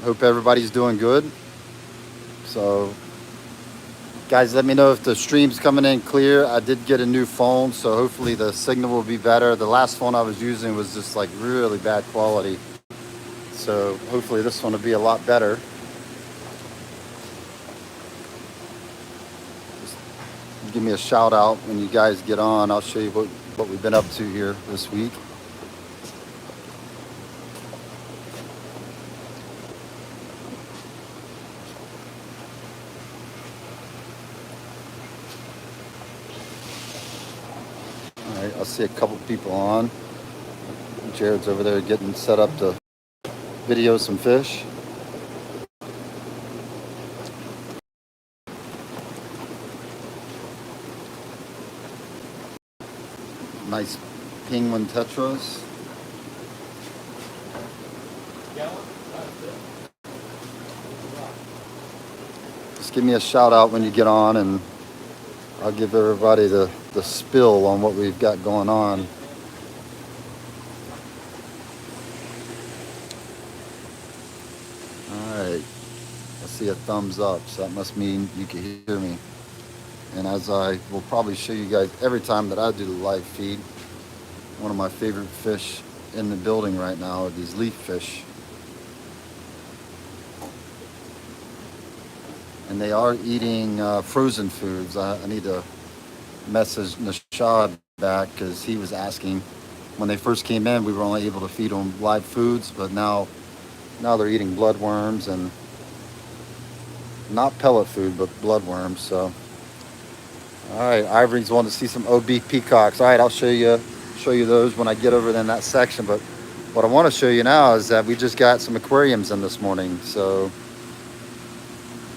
Hope everybody's doing good. So, guys, let me know if the stream's coming in clear. I did get a new phone, so hopefully the signal will be better. The last phone I was using was just like really bad quality. So, hopefully this one will be a lot better. Just give me a shout out when you guys get on. I'll show you what we've been up to here this week. All right, I'll see a couple people on. Jared's over there getting set up to video some fish. Nice penguin tetras. Just give me a shout out when you get on, and I'll give everybody the spill on what we've got going on. Alright, I see a thumbs up, so that must mean you can hear me. And as I will probably show you guys every time that I do the live feed, one of my favorite fish in the building right now are these leaf fish. And they are eating frozen foods. I need to message Nashad back because he was asking when they first came in, we were only able to feed them live foods, but now they're eating bloodworms, and not pellet food, but bloodworms. So, all right, Ivory's wanting to see some OB peacocks. All right, I'll show you those when I get over in that section. But what I want to show you now is that we just got some aquariums in this morning. So,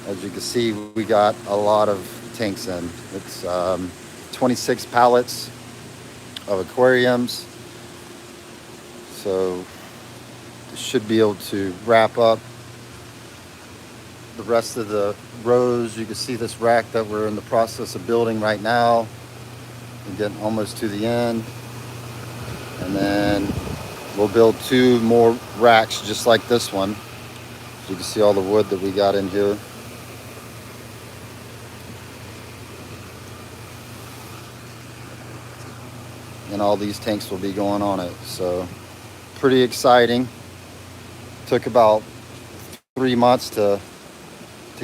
as you can see, we got a lot of tanks in. It's 26 pallets of aquariums. So should be able to wrap up the rest of the rows. You can see this rack that we're in the process of building right now. We're getting almost to the end. And then we'll build 2 more racks just like this one. So you can see all the wood that we got in here. And all these tanks will be going on it. So pretty exciting. Took about 3 months to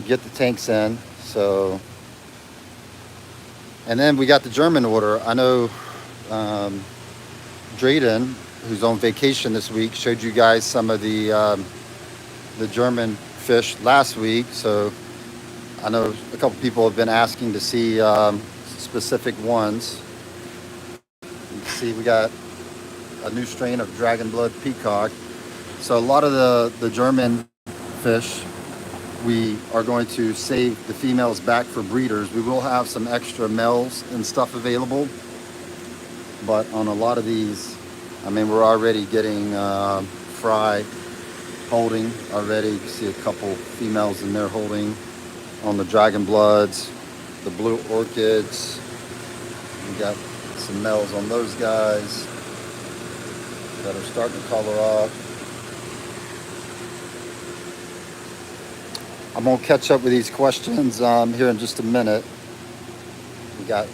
get the tanks in. So, and then we got the German order. I know Drayden, who's on vacation this week, showed you guys some of the German fish last week. So I know a couple people have been asking to see specific ones. You can see we got a new strain of dragon blood peacock. So a lot of the German fish, we are going to save the females back for breeders. We will have some extra males and stuff available, but on a lot of these, I mean, we're already getting fry holding already. You can see a couple females in there holding on the dragon bloods, the blue orchids. We got some males on those guys that are starting to color up. I'm going to catch up with these questions here in just a minute. We got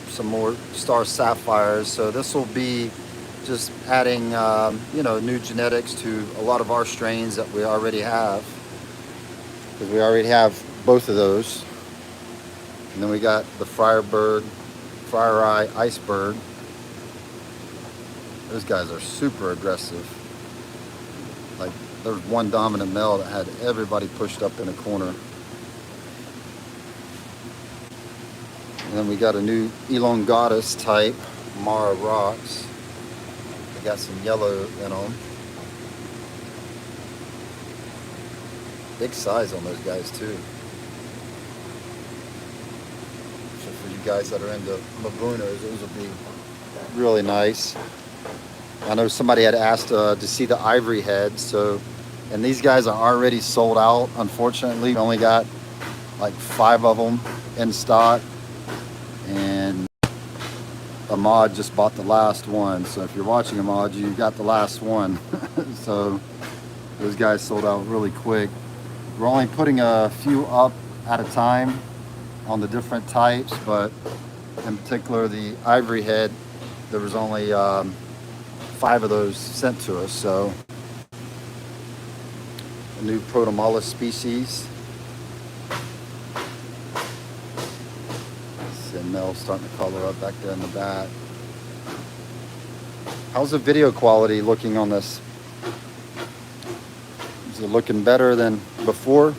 some more star sapphires. So this will be just adding, new genetics to a lot of our strains that we already have. Because we already have both of those. And then we got the Firebird, Fire Eye, Iceberg. Those guys are super aggressive. Like, there's one dominant male that had everybody pushed up in a corner. And then we got a new elongatus type, Mara rocks. They got some yellow in them. Big size on those guys too. So for you guys that are into Mabunas, those will be really nice. I know somebody had asked to see the Ivory Head, and these guys are already sold out. Unfortunately, we only got like 5 of them in stock, and Ahmad just bought the last one. So if you're watching, Ahmad, you got the last one. So Those guys sold out really quick. We're only putting a few up at a time on the different types, but in particular the Ivory Head, there was only 5 of those sent to us. So a new Protomolus species. See Mel starting to color up back there in the back. How's the video quality looking on this? Is it looking better than before?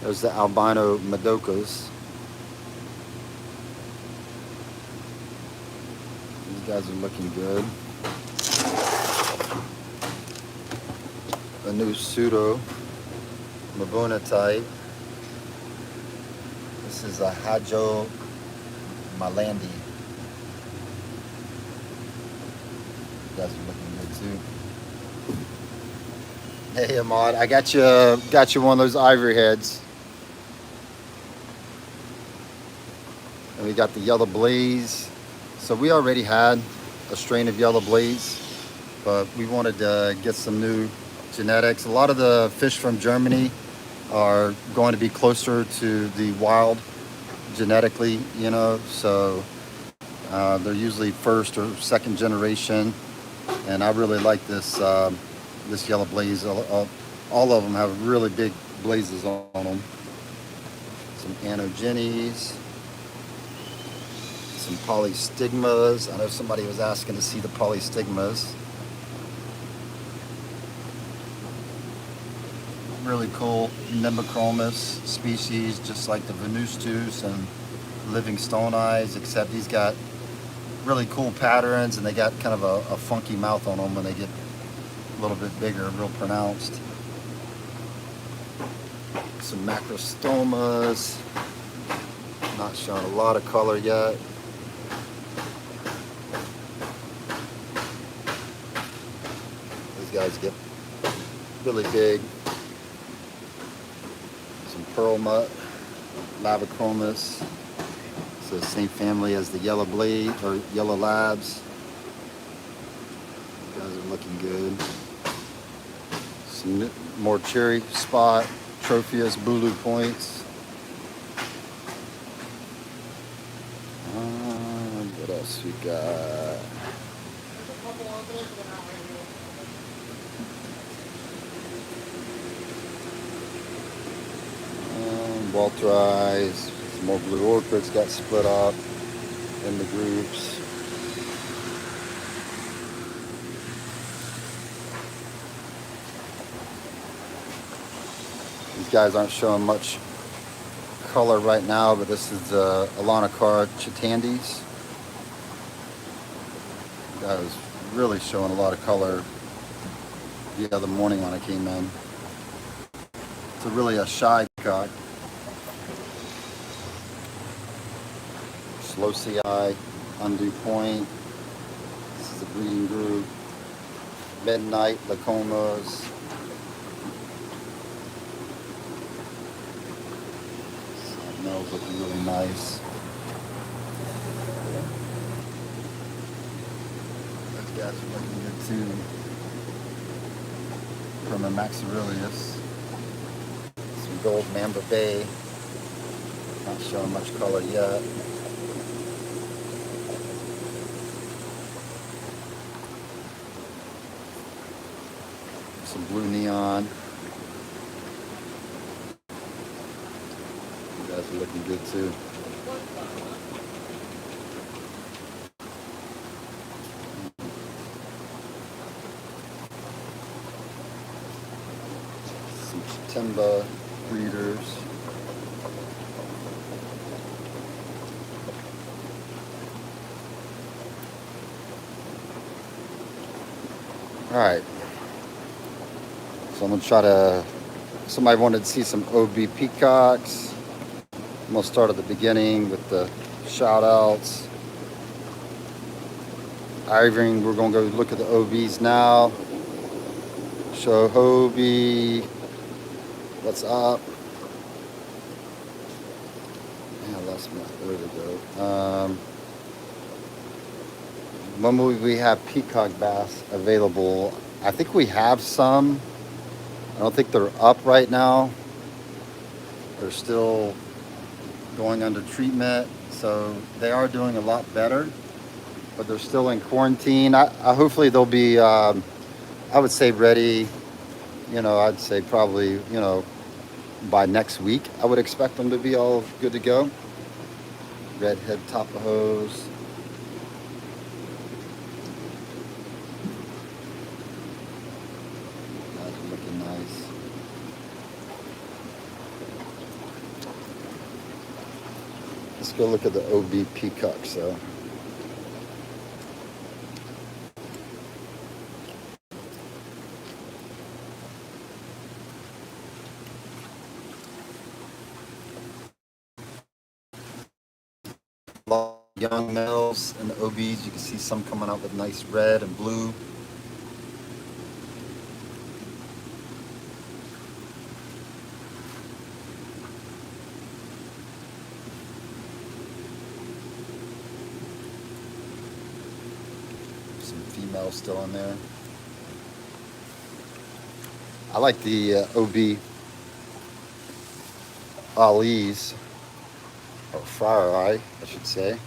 There's the albino Madokas. These guys are looking good. A new pseudo Mabuna type. This is a Hajo Malandi. You guys are looking good too. Hey Ahmad, I got you one of those Ivory Heads. And we got the Yellow Blaze. So we already had a strain of Yellow Blaze, but we wanted to get some new genetics. A lot of the fish from Germany are going to be closer to the wild genetically, you know, so they're usually first or second generation. And I really like this this Yellow Blaze. All of them have really big blazes on them. Some Anogenies, some Polystigmas. I know somebody was asking to see the Polystigmas. Really cool Nimbochromis species, just like the Venustus and Livingstone eyes, except he's got really cool patterns and they got kind of a funky mouth on them when they get a little bit bigger, real pronounced. Some Macrostomas, not showing a lot of color yet. These guys get really big. Some Pearl Mutt, Lavachromis. So same family as the Yellow Blade or Yellow Labs. You guys are looking good. Some more cherry spot, Tropheus Bulu points. What else we got? Walter eyes. Some more blue orchids got split up in the groups. These guys aren't showing much color right now, but this is Alanacar Chitandis. That was really showing a lot of color the other morning when I came in. It's really a shy cock. Slow CI, Undue Point. This is a breeding group. Midnight Lacomas. Mel's looking really nice. Those guys are looking good too. From a Maxirilius. Some gold Mamba Bay. Not showing much color yet. Some blue neon. You guys are looking good too. Some Chitimba breeders. All right. So I'm gonna try to, somebody wanted to see some OB peacocks. I'm gonna start at the beginning with the shout outs. Ivory, we're gonna go look at the OBs now. Show Hobie, what's up? Yeah, that's my, there we go. When will we have peacock bass available? I think we have some. I don't think they're up right now. They're still going under treatment, so they are doing a lot better, but they're still in quarantine. I hopefully they'll be, I would say ready, I'd say probably, by next week. I would expect them to be all good to go. Redhead Tapajos. That's looking nice. Let's go look at the OB peacocks, though. Young males and the OBs, you can see some coming out with nice red and blue. Some females still in there. I like the OB Ali's, or Fire Eye, I should say.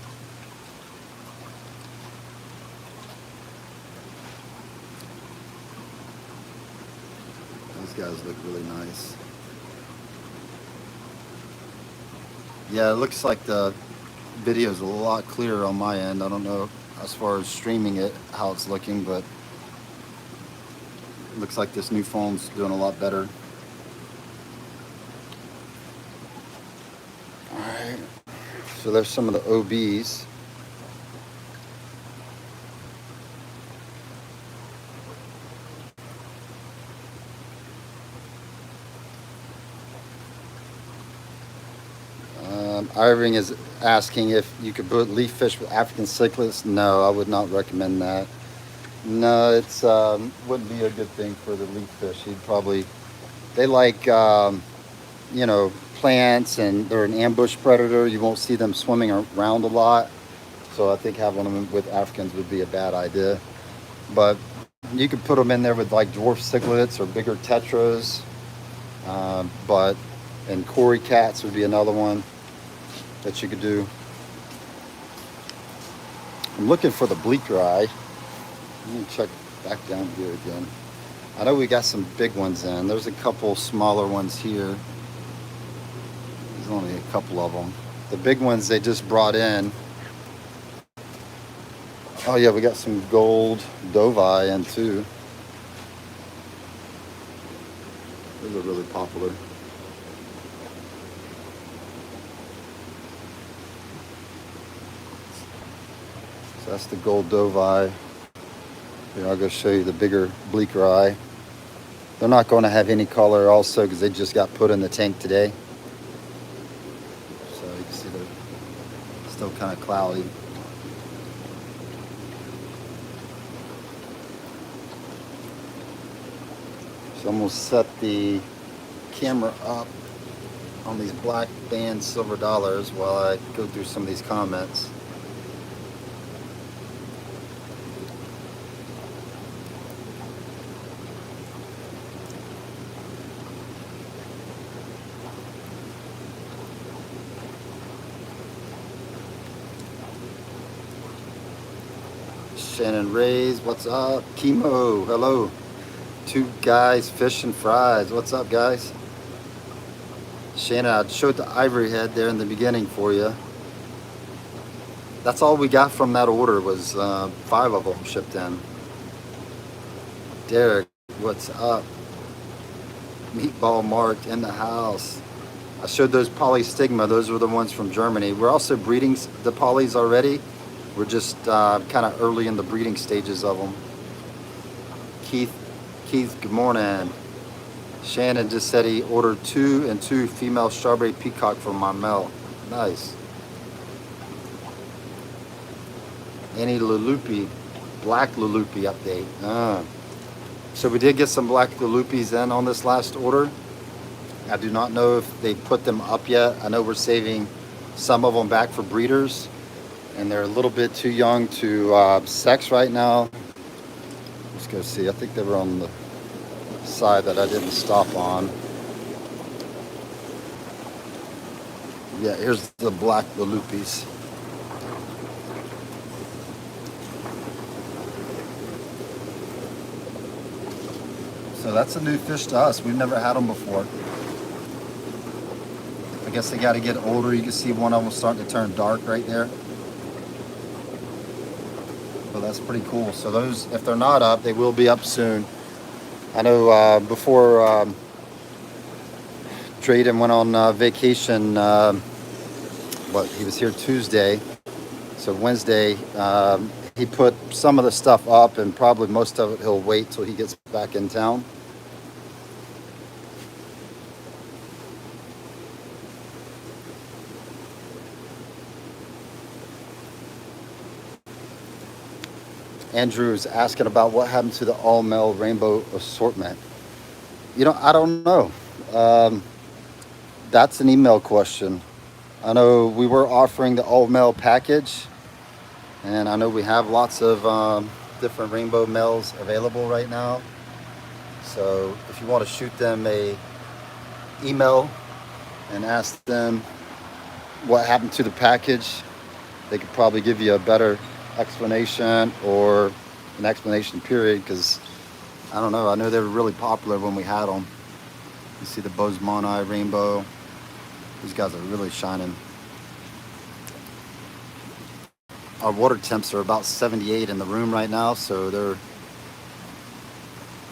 These guys look really nice. Yeah, it looks like the video is a lot clearer on my end. I don't know as far as streaming it, how it's looking, but it looks like this new phone's doing a lot better. Alright, so there's some of the OBs. Irving is asking if you could put leaf fish with African cichlids. No, I would not recommend that. No, it's wouldn't be a good thing for the leaf fish. He'd probably, they like plants, and they're an ambush predator. You won't see them swimming around a lot. So I think having them with Africans would be a bad idea. But you could put them in there with like dwarf cichlids or bigger tetras. And Cory cats would be another one that you could do. I'm looking for the bleaker eye. Let me check back down here again. I know we got some big ones in. There's a couple smaller ones here. There's only a couple of them. The big ones they just brought in. Oh yeah, we got some gold dove in too. Those are really popular. So that's the gold dove. Here, I'll go show you the bigger bleaker eye. They're not going to have any color also because they just got put in the tank today. So you can see they're still kind of cloudy. So I'm going to set the camera up on these black band silver dollars while I go through some of these comments. Shannon Rays, what's up? Chemo, hello. Two guys, fish and fries. What's up, guys? Shannon, I showed the Ivory Head there in the beginning for you. That's all we got from that order was 5 of them shipped in. Derek, what's up? Meatball Mark in the house. I showed those polystigma. Those were the ones from Germany. We're also breeding the polys already. We're just kind of early in the breeding stages of them. Keith, good morning. Shannon just said he ordered 2 and 2 female strawberry peacock from all-Mel. Nice. Annie Lulupi, black Lulupi update. So we did get some black Lulupis in on this last order. I do not know if they put them up yet. I know we're saving some of them back for breeders, and they're a little bit too young to sex right now. Let's go see. I think they were on the side that I didn't stop on. Yeah, here's the black Lupis. So that's a new fish to us. We've never had them before. I guess they got to get older. You can see one of them starting to turn dark right there. So that's pretty cool. So those, if they're not up, they will be up soon. I know before Drayden went on vacation, he was here Tuesday. So Wednesday, he put some of the stuff up, and probably most of it he'll wait till he gets back in town. Andrew's asking about what happened to the all-Mel rainbow assortment. I don't know. That's an email question. I know we were offering the all-Mel package, and I know we have lots of different rainbow mels available right now. So if you want to shoot them a email and ask them what happened to the package, they could probably give you a better explanation or an explanation period, because I don't know. I know they were really popular when we had them. You see the Bozeman rainbow. These guys are really shining. Our water temps are about 78 in the room right now, so they're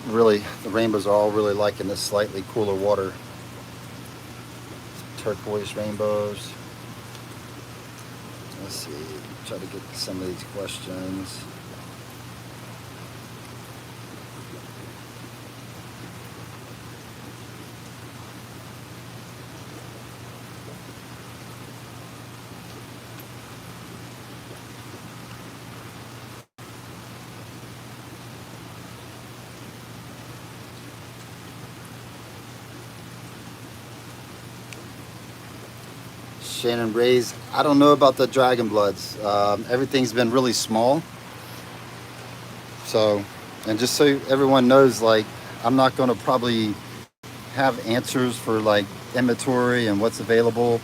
really, the rainbows are all really liking this slightly cooler water. Turquoise rainbows. Let's see, try to get some of these questions. Shannon Rays, I don't know about the Dragon Bloods. Everything's been really small. So, and just so everyone knows, like, I'm not going to probably have answers for like inventory and what's available,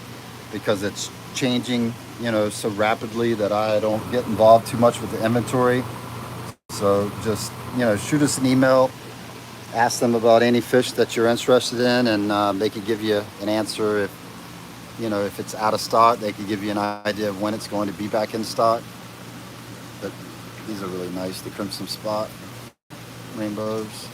because it's changing, so rapidly that I don't get involved too much with the inventory. So just, shoot us an email, ask them about any fish that you're interested in, and they could give you an answer. If it's out of stock, they could give you an idea of when it's going to be back in stock. But these are really nice, the Crimson Spot rainbows.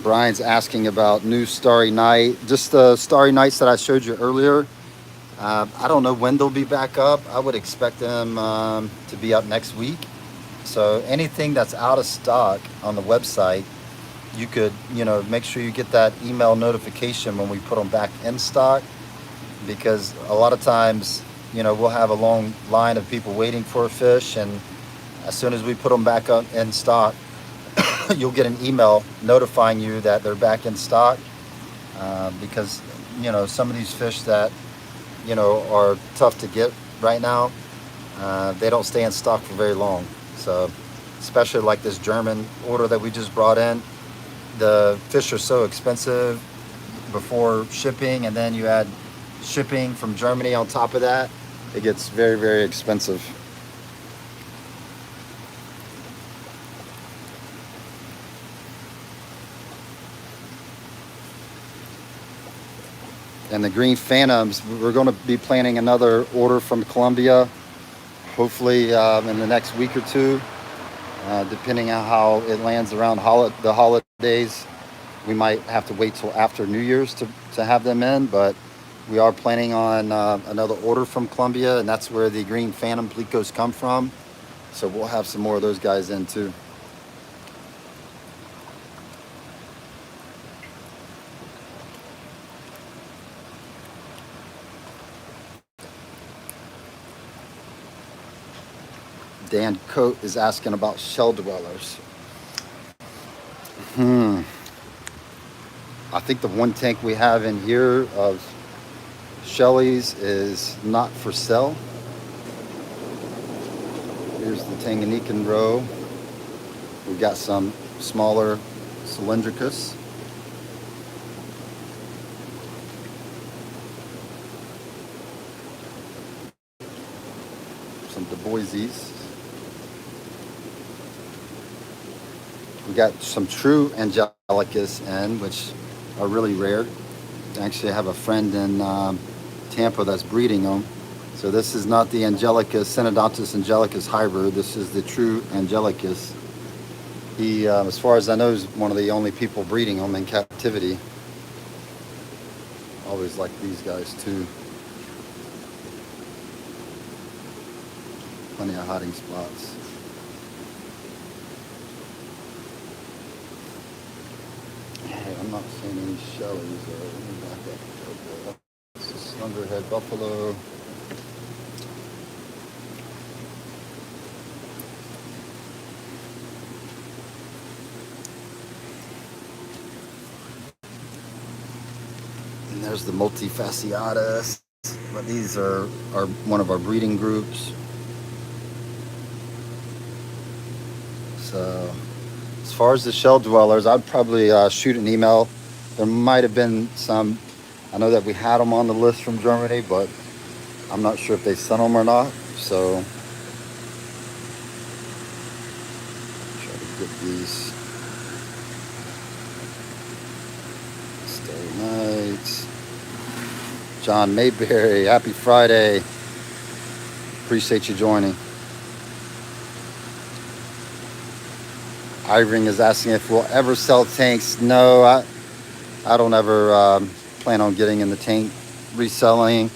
Brian's asking about new Starry Night. Just the Starry Nights that I showed you earlier. I don't know when they'll be back up. I would expect them to be up next week. So anything that's out of stock on the website, you could, make sure you get that email notification when we put them back in stock, because a lot of times, we'll have a long line of people waiting for a fish, and as soon as we put them back up in stock, you'll get an email notifying you that they're back in stock, because, some of these fish that, are tough to get right now, they don't stay in stock for very long. So especially like this German order that we just brought in, the fish are so expensive before shipping, and then you add shipping from Germany on top of that, it gets very, very expensive. And the Green Phantoms, we're going to be planning another order from Colombia, hopefully in the next week or two, depending on how it lands around the holidays. We might have to wait till after New Year's to have them in, but we are planning on another order from Colombia, and that's where the Green Phantom plecos come from. So we'll have some more of those guys in too. Dan Coate is asking about shell dwellers. think the one tank we have in here of Shelly's is not for sale. Here's the Tanganyikan row. We've got some smaller cylindricus. Some Du Boises. We got some true Angelicus in, which are really rare. Actually, I have a friend in Tampa that's breeding them. So this is not the Angelicus, Synodontis Angelicus hybrid. This is the true Angelicus. He, as far as I know, is one of the only people breeding them in captivity. Always like these guys too. Plenty of hiding spots. Hey, I'm not seeing any Shellies though. Let me back up. This is Slunderhead Buffalo. And there's the multifasciatus. But these are one of our breeding groups. So as far as the shell dwellers, I'd probably shoot an email. There might have been some, I know that we had them on the list from Germany, but I'm not sure if they sent them or not. So try to get these Starry Nights. John Mayberry, happy Friday. Appreciate you joining. Ivory is asking if we'll ever sell tanks. No, I don't ever plan on getting in the tank reselling.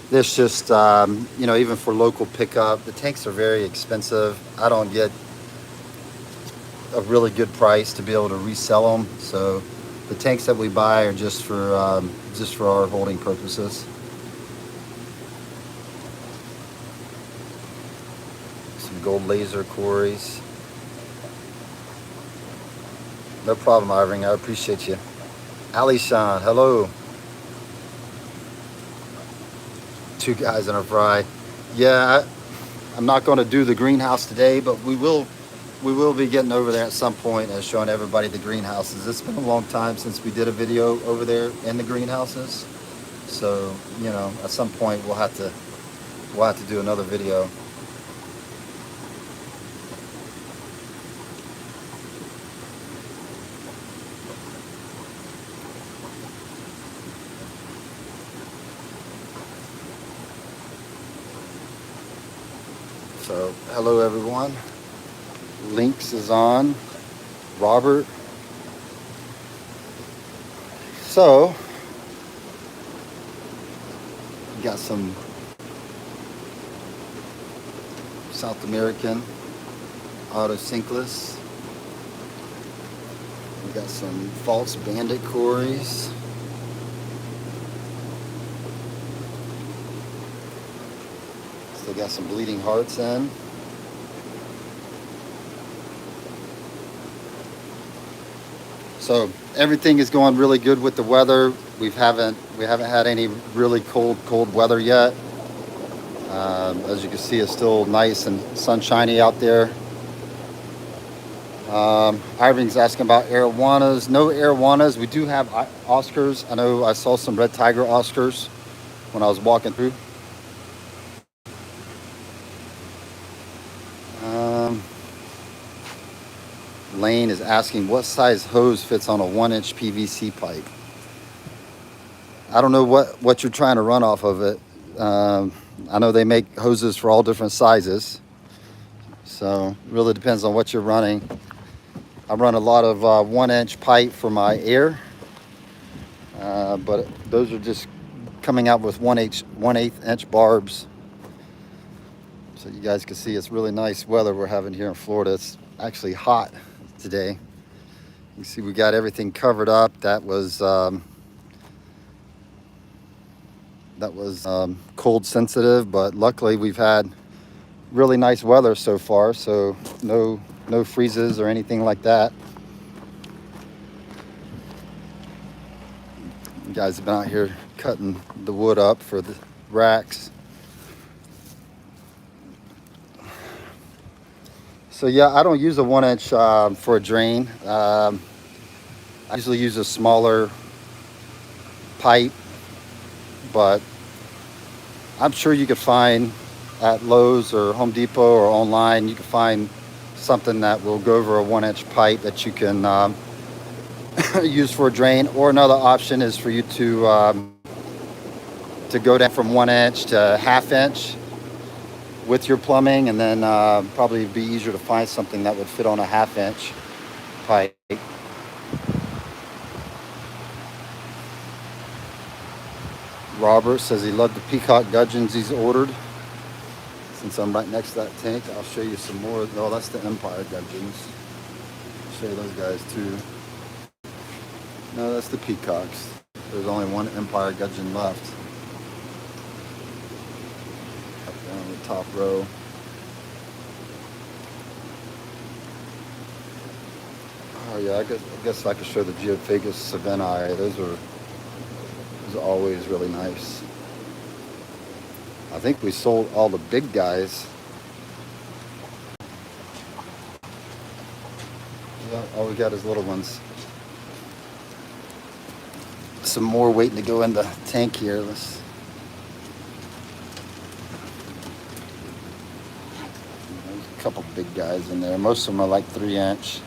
This just, you know, even for local pickup, the tanks are very expensive. I don't get a really good price to be able to resell them. So the tanks that we buy are just for our holding purposes. Some gold laser quarries. No problem, Ivory. I appreciate you. Alishan, hello. Two guys in a fry. Yeah, I'm not going to do the greenhouse today, but we will be getting over there at some point and showing everybody the greenhouses. It's been a long time since we did a video over there in the greenhouses. So, you know, at some point we'll have to do another video. So, hello everyone. Lynx is on. Robert. So, we got some South American Autocinklus. We got some false bandit quarries. Still got some bleeding hearts in. So everything is going really good with the weather. We haven't had any really cold weather yet. As you can see, it's still nice and sunshiny out there. Ivory's asking about Arowanas. No Arowanas. We do have Oscars. I know I saw some red tiger Oscars when I was walking through. Lane is asking what size hose fits on a 1-inch PVC pipe. I don't know what you're trying to run off of it. I know they make hoses for all different sizes. So really depends on what you're running. I run a lot of 1-inch pipe for my air. But those are just coming out with 1/8 inch barbs. So you guys can see it's really nice weather we're having here in Florida. It's actually hot today. You see we got everything covered up. That was cold sensitive, but luckily we've had really nice weather so far, so no freezes or anything like that. You guys have been out here cutting the wood up for the racks. So yeah, I don't use a 1-inch for a drain. I usually use a smaller pipe, but I'm sure you could find at Lowe's or Home Depot or online, you can find something that will go over a 1-inch pipe that you can use for a drain. Or another option is for you to go down from 1-inch to 1/2 inch with your plumbing, and then probably be easier to find something that would fit on a 1/2 inch pipe. Robert says he loved the peacock gudgeons he's ordered. Since I'm right next to that tank, I'll show you some more. Oh, that's the Empire gudgeons. I'll show you those guys too. No, that's the peacocks. There's only one Empire gudgeon left. Up down the top row. Oh yeah, I guess I could show the Geophagus savannah. Those are always really nice. I think we sold all the big guys. Yeah, all we got is little ones. Some more waiting to go in the tank here. There's a couple big guys in there. Most of them are like 3-inch.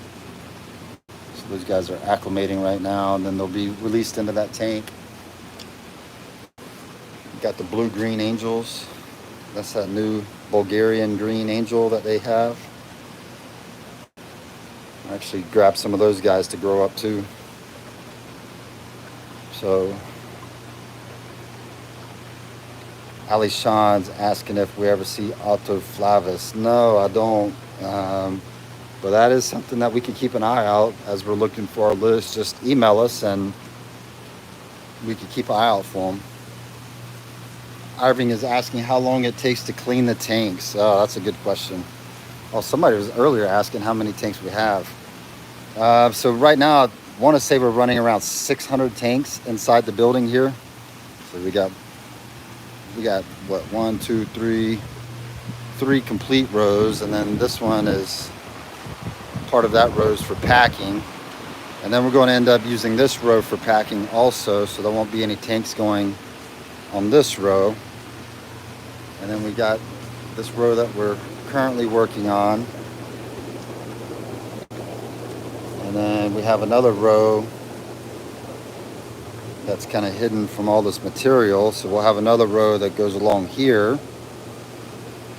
So those guys are acclimating right now, and then they'll be released into that tank. Got the blue-green angels. That's that new Bulgarian green angel that they have. I actually grabbed some of those guys to grow up too. So Ali Sean's asking if we ever see Autoflavus. No, I don't. But that is something that we can keep an eye out as we're looking for our list. Just email us and we can keep an eye out for them. Irving is asking how long it takes to clean the tanks. Oh, that's a good question. Oh, somebody was earlier asking how many tanks we have. So right now, I want to say we're running around 600 tanks inside the building here. So we got what, 1, 2, 3 complete rows, and then this one is part of that row is for packing. And then we're going to end up using this row for packing also, so there won't be any tanks going on this row. And then we got this row that we're currently working on. And then we have another row that's kind of hidden from all this material. So we'll have another row that goes along here.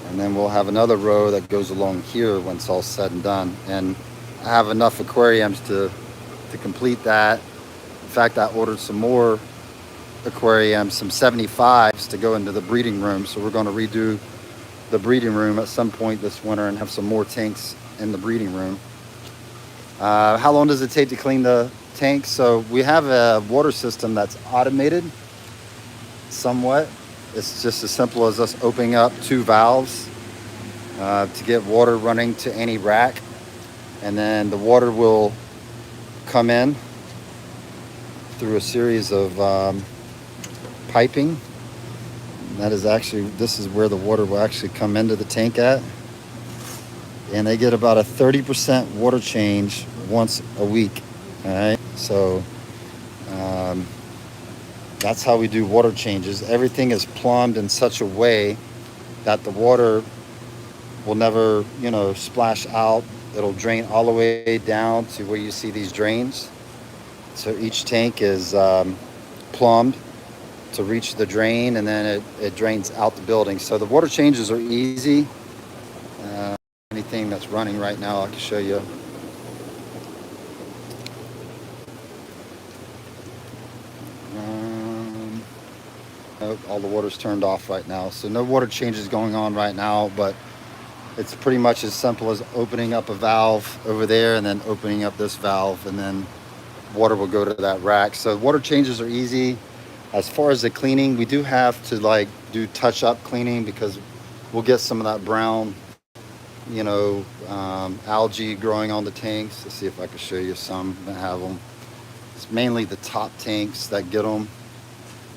And then we'll have another row that goes along here when it's all said and done. And I have enough aquariums to complete that. In fact, I ordered some more aquariums, some 75s to go into the breeding room. So we're going to redo the breeding room at some point this winter and have some more tanks in the breeding room. How long does it take to clean the tanks? So we have a water system that's automated somewhat. It's just as simple as us opening up 2 valves to get water running to any rack, and then the water will come in through a series of piping. And that is actually, this is where the water will actually come into the tank at. And they get about a 30% water change once a week. All right, so that's how we do water changes. Everything is plumbed in such a way that the water will never, splash out. It'll drain all the way down to where you see these drains. So each tank is plumbed to reach the drain, and then it drains out the building. So the water changes are easy. Anything that's running right now, I can show you. Nope, all the water's turned off right now. So no water changes going on right now, but it's pretty much as simple as opening up a valve over there and then opening up this valve, and then water will go to that rack. So water changes are easy. As far as the cleaning, we do have to do touch-up cleaning because we'll get some of that brown, algae growing on the tanks. Let's see if I can show you some that have them. It's mainly the top tanks that get them.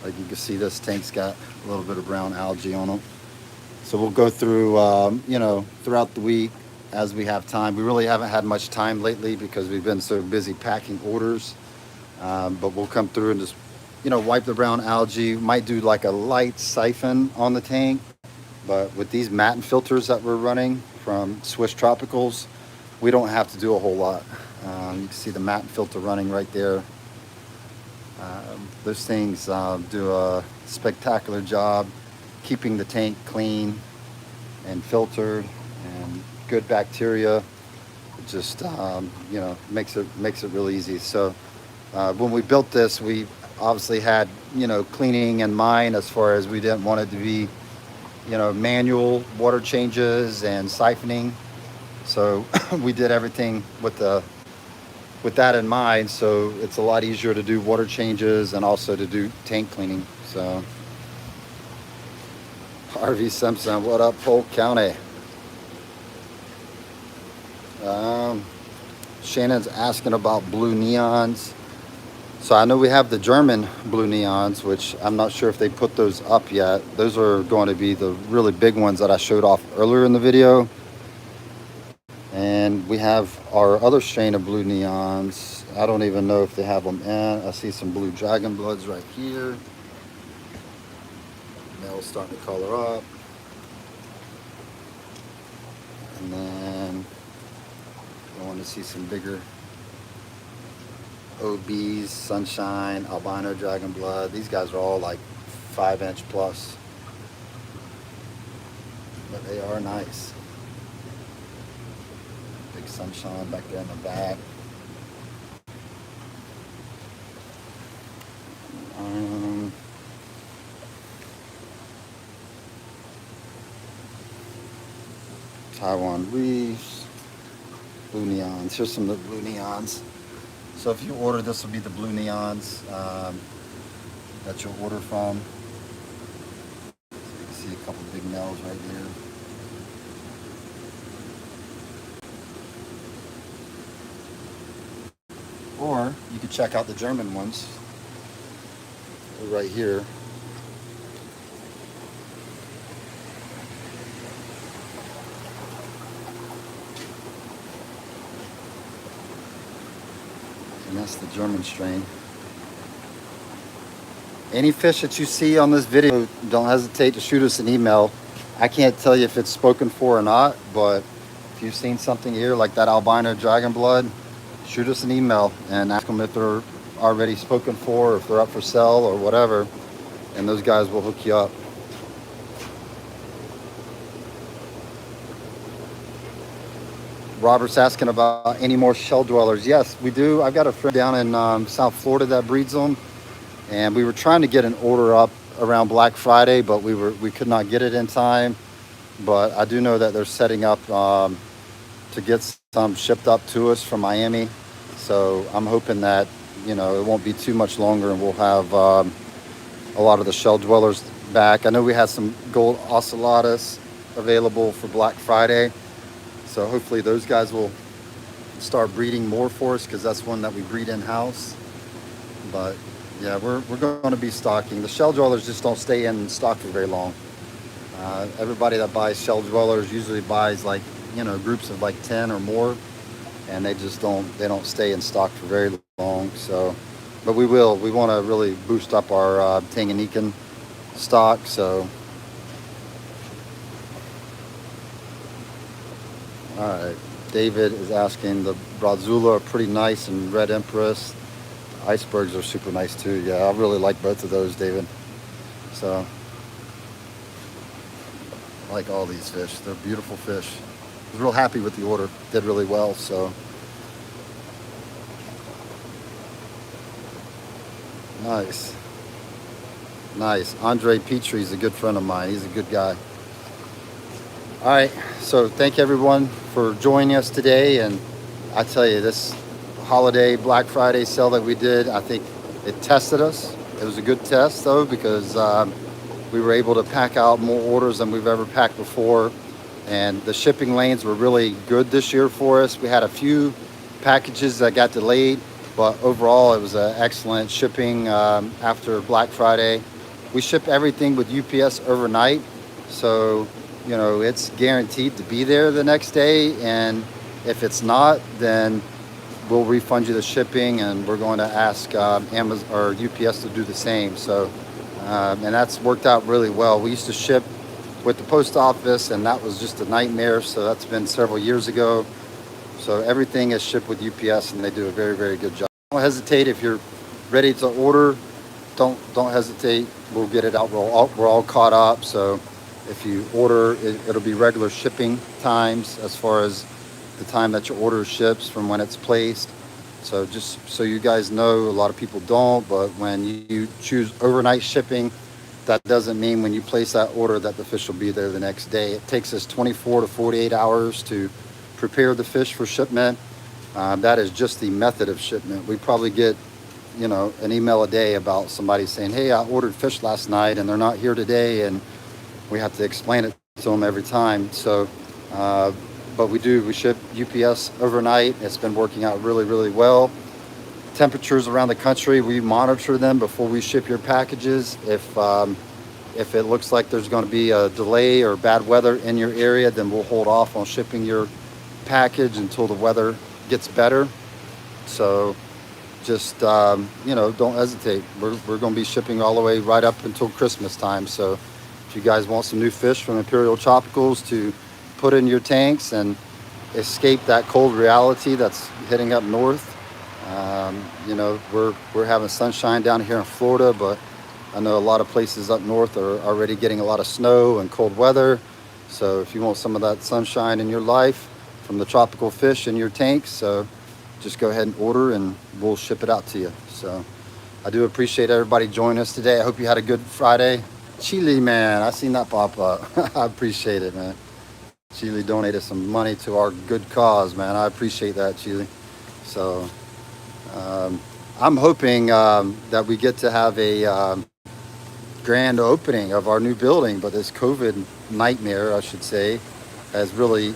Like you can see, this tank's got a little bit of brown algae on them. So we'll go through, throughout the week as we have time. We really haven't had much time lately because we've been so busy packing orders. But we'll come through and just, wipe the brown algae. Might do like a light siphon on the tank. But with these matin filters that we're running from Swiss Tropicals, we don't have to do a whole lot. You can see the matin filter running right there. Those things do a spectacular job keeping the tank clean and filtered and good bacteria. It just makes it real easy. So when we built this, we obviously had cleaning in mind, as far as we didn't want it to be manual water changes and siphoning. So we did everything with that in mind. So it's a lot easier to do water changes and also to do tank cleaning. So Harvey Simpson, what up, Polk County? Shannon's asking about blue neons. So I know we have the German blue neons, which I'm not sure if they put those up yet. Those are going to be the really big ones that I showed off earlier in the video. And we have our other strain of blue neons. I don't even know if they have them in. I see some blue dragon bloods right here. Male's starting to color up. And then I want to see some bigger OBs, Sunshine, Albino Dragon Blood. These guys are all like 5-inch plus. But they are nice. Big Sunshine back there in the back. Taiwan Reefs. Blue neons. Here's some of the blue neons. So if you order, this will be the blue neons that you'll order from. So you can see a couple of big males right here. Or you can check out the German ones. They're right here. And that's the German strain. Any fish that you see on this video, don't hesitate to shoot us an email. I can't tell you if it's spoken for or not, but if you've seen something here like that albino dragon blood, shoot us an email and ask them if they're already spoken for, or if they're up for sale or whatever, and those guys will hook you up. Robert's asking about any more shell dwellers. Yes, we do. I've got a friend down in South Florida that breeds them, and we were trying to get an order up around Black Friday, but we could not get it in time. But I do know that they're setting up to get some shipped up to us from Miami. So I'm hoping that it won't be too much longer, and we'll have a lot of the shell dwellers back. I know we had some gold ocellatus available for Black Friday. So hopefully those guys will start breeding more for us, because that's one that we breed in-house. But yeah, we're going to be stocking. The shell dwellers just don't stay in stock for very long. Everybody that buys shell dwellers usually buys like, groups of like 10 or more, and they don't stay in stock for very long. So, but we want to really boost up our Tanganyikan stock. So, all right. David is asking, the Brazula are pretty nice, and Red Empress. Icebergs are super nice too. Yeah, I really like both of those, David. So, I like all these fish. They're beautiful fish. I was real happy with the order. Did really well, so. Nice. Nice. Andre Petrie is a good friend of mine. He's a good guy. All right, so thank everyone for joining us today. And I tell you, this holiday Black Friday sale that we did, I think it tested us. It was a good test though, because we were able to pack out more orders than we've ever packed before. And the shipping lanes were really good this year for us. We had a few packages that got delayed, But overall, it was an excellent shipping after Black Friday. We ship everything with UPS overnight, so it's guaranteed to be there the next day. And if it's not, then we'll refund you the shipping, and we're going to ask Amazon or UPS to do the same. So, and that's worked out really well. We used to ship with the post office, and that was just a nightmare. So that's been several years ago. So everything is shipped with UPS, and they do a very, very good job. Don't hesitate if you're ready to order. Don't hesitate. We'll get it out. We're all caught up. So if you order, it'll be regular shipping times as far as the time that your order ships from when it's placed. So just so you guys know, a lot of people don't, but when you choose overnight shipping, that doesn't mean when you place that order that the fish will be there the next day. It takes us 24 to 48 hours to prepare the fish for shipment. That is just the method of shipment. We probably get an email a day about somebody saying, hey, I ordered fish last night and they're not here today, and we have to explain it to them every time. So but we ship UPS overnight. It's been working out really, really well. Temperatures around the country, we monitor them before we ship your packages. If it looks like there's going to be a delay or bad weather in your area, then we'll hold off on shipping your package until the weather gets better. So just don't hesitate. We're going to be shipping all the way right up until Christmas time. So if you guys want some new fish from Imperial Tropicals to put in your tanks and escape that cold reality that's hitting up north, we're having sunshine down here in Florida, but I know a lot of places up north are already getting a lot of snow and cold weather. So if you want some of that sunshine in your life from the tropical fish in your tanks, so just go ahead and order and we'll ship it out to you. So I do appreciate everybody joining us today. I hope you had a good Friday. Chile, man, I seen that pop up. I appreciate it, man. Chile donated some money to our good cause, man. I appreciate that, Chile. So I'm hoping that we get to have a grand opening of our new building, but this COVID nightmare, I should say, has really,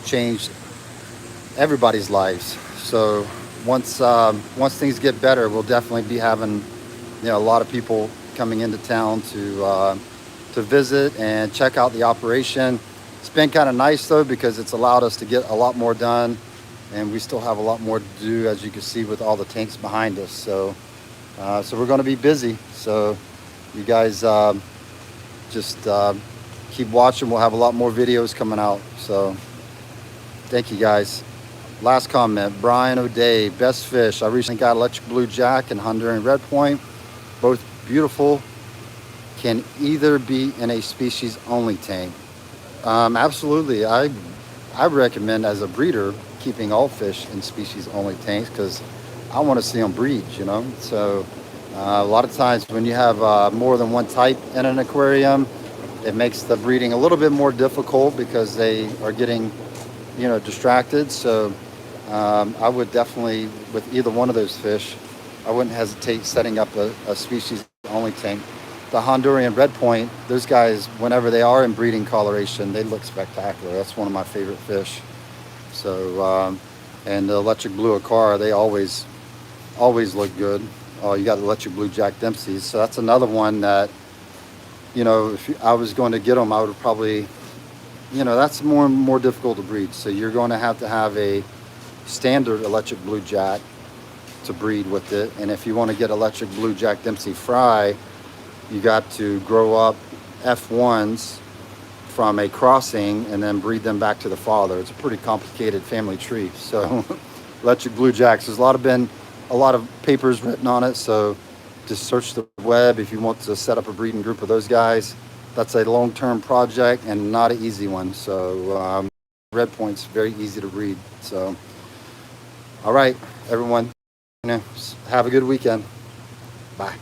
changed everybody's lives. So once things get better, we'll definitely be having, a lot of people coming into town to visit and check out the operation. It's been kind of nice though, because it's allowed us to get a lot more done, and we still have a lot more to do, as you can see with all the tanks behind us. So we're going to be busy. So you guys just keep watching. We'll have a lot more videos coming out. So thank you guys. Last comment, Brian O'Day, best fish. I recently got electric blue jack and Honduran red point, both beautiful. Can either be in a species only tank. Absolutely. I recommend, as a breeder, keeping all fish in species only tanks, because I want to see them breed, So a lot of times when you have more than one type in an aquarium, it makes the breeding a little bit more difficult because they are getting, distracted. So I would definitely, with either one of those fish, I wouldn't hesitate setting up a species only tank. The Honduran red point, those guys, whenever they are in breeding coloration, they look spectacular. That's one of my favorite fish. So, and the electric blue acara, they always look good. Oh, you got the electric blue Jack Dempsey's. So that's another one that, if I was going to get them, I would probably, that's more difficult to breed. So you're going to have a standard electric blue Jack to breed with it. And if you want to get electric blue Jack Dempsey fry, you got to grow up F1s from a crossing and then breed them back to the father. It's a pretty complicated family tree. So electric blue jacks, there's a lot of papers written on it. So just search the web if you want to set up a breeding group of those guys. That's a long-term project and not an easy one. So red point's very easy to breed. So all right, everyone, have a good weekend. Bye.